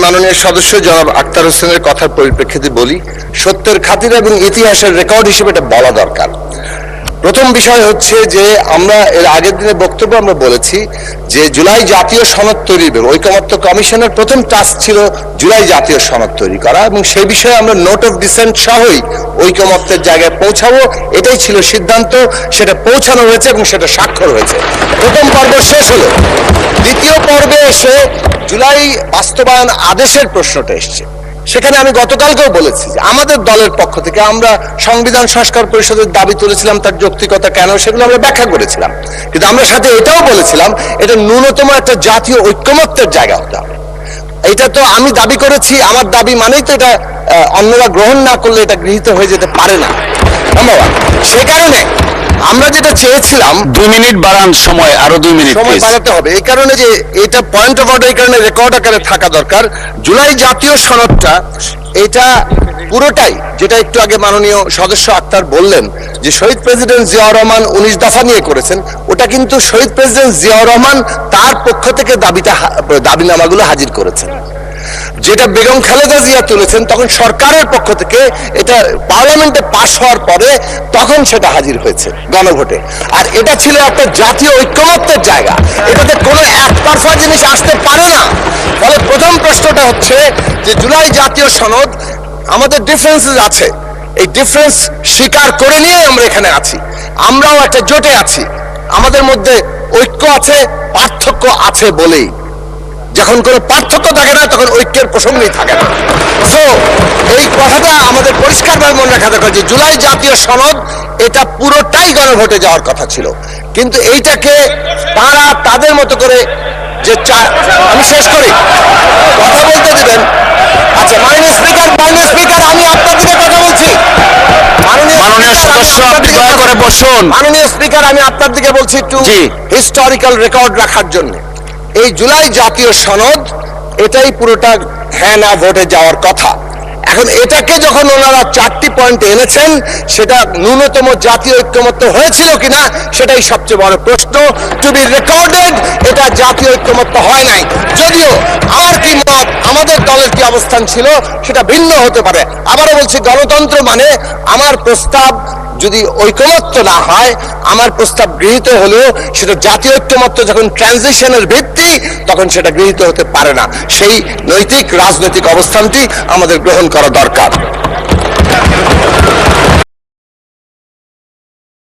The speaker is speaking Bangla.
মাননীয় সদস্য জনাব আক্তার হোসেনের কথার পরিপ্রেক্ষিতে বলি, সত্যের খাতিরে এবং ইতিহাসের রেকর্ড হিসেবে এটা বলা দরকার। প্রথম বিষয় হচ্ছে যে আমরা এর আগের দিনে বক্তব্য আমরা বলেছি যে জুলাই জাতীয় সনদ তৈরির ঐকমত্য কমিশনের প্রথম টাস্ক ছিল জুলাই জাতীয় সনদ তৈরি করা, এবং সেই বিষয়ে আমরা নোট অফ ডিসেন্ট সহই ঐকমত্যের জায়গায় পৌঁছাবো, এটাই ছিল সিদ্ধান্ত। সেটা পৌঁছানো হয়েছে এবং সেটা স্বাক্ষর হয়েছে। প্রথম পর্ব শেষ হলো। দ্বিতীয় পর্বে এসে জুলাই বাস্তবায়ন আদেশের প্রশ্নটা এসছে। সেখানে আমি গতকালকেও বলেছি যে আমাদের দলের পক্ষ থেকে আমরা সংবিধান সংস্কার পরিষদের দাবি তুলেছিলাম, তার যৌক্তিকতা কেন সেগুলো আমরা ব্যাখ্যা করেছিলাম, কিন্তু আমরা সাথে এটাও বলেছিলাম এটা ন্যূনতম একটা জাতীয় ঐক্যমত্যের জায়গা হতে হবে। এটা তো আমি দাবি করেছি, আমার দাবি মানেই তো এটা অন্যরা গ্রহণ না করলে এটা গৃহীত হয়ে যেতে পারে না। ধন্যবাদ। সে কারণে আমরা যেটা চেয়েছিলাম 2 মিনিট বাড়ান, সময় আরো 2 মিনিট সময় বাড়াতে হবে, এই কারণে যে এটা পয়েন্ট অফ অর্ডার, এই কারণে রেকর্ড আকারে থাকা দরকার। জুলাই জাতীয় সনদটা এটা পুরোটাই, যেটা একটু আগে মাননীয় সদস্য আক্তার বললেন যে শহীদ প্রেসিডেন্ট জিয়াউর রহমান 19 দফা নিয়ে করেছেন, ওটা কিন্তু শহীদ প্রেসিডেন্ট জিয়াউর রহমান তার পক্ষ থেকে দাবিনামাগুলো হাজির করেছেন। যেটা বেগম খালেদা জিয়া তুলেছেন তখন সরকারের পক্ষ থেকে, এটা পার্লামেন্টে পাশ হওয়ার পরে তখন সেটা হাজির হয়েছে গণভোটে। আর এটা ছিল একটা জাতীয় ঐক্যমত্যের জায়গা, এটাতে কোনো একতরফা জিনিস আসতে পারে না। ফলে প্রথম প্রশ্নটা হচ্ছে যে জুলাই জাতীয় সনদ, আমাদের ডিফারেন্সেস আছে, এই ডিফারেন্স স্বীকার করে নিয়ে আমরা এখানে আছি। আমরাও একটা জোটে আছি, আমাদের মধ্যে ঐক্য আছে, পার্থক্য আছে বলেই। যখন কোনো পার্থক্য থাকে না তখন ঐক্যের প্রসঙ্গই থাকে না। সো এই কথাটা আমাদের পরিষ্কারভাবে মনে রাখা দরকার যে জুলাই জাতীয় সনদ এটা পুরোটাই গণভোটে যাওয়ার কথা ছিল, কিন্তু এইটাকে তারা তাদের মতো করে যে আমি শেষ করি, কথা বলতে দেবেন। আচ্ছা মাননীয় স্পিকার, আমি আপনার দিকে কথা বলছি। মাননীয় সদস্য আপনি দয়া করে বসুন। মাননীয় স্পিকার, আমি আপনার দিকে বলছি একটু হিস্টোরিক্যাল রেকর্ড রাখার জন্য। এই জুলাই জাতীয় সনদ এটাই পুরোটা হ্যাঁ না ভোটে যাওয়ার কথা। এখন এটাকে যখন ওনারা 4টি পয়েন্ট এনেছেন, সেটা ন্যূনতম জাতীয় ঐক্যমত্য হয়েছিল কিনা সেটাই সবচেয়ে বড় প্রশ্ন। টু বি রেকর্ডেড, এটা জাতীয় ঐক্যমত্য হয় নাই। যদিও আমার কি মত, আমাদের দলের কি অবস্থান ছিল সেটা ভিন্ন হতে পারে। আবারও বলছি, গণতন্ত্র মানে আমার প্রস্তাব যদি ঐকমত্য না হয়, আমার প্রস্তাব গৃহীত হলেও সেটা জাতীয় ঐক্যমত্য যখন ট্রানজিশনের ভিত্তি, তখন সেটা গৃহীত হতে পারে না। সেই নৈতিক রাজনৈতিক অবস্থানটি আমাদের গ্রহণ করা দরকার।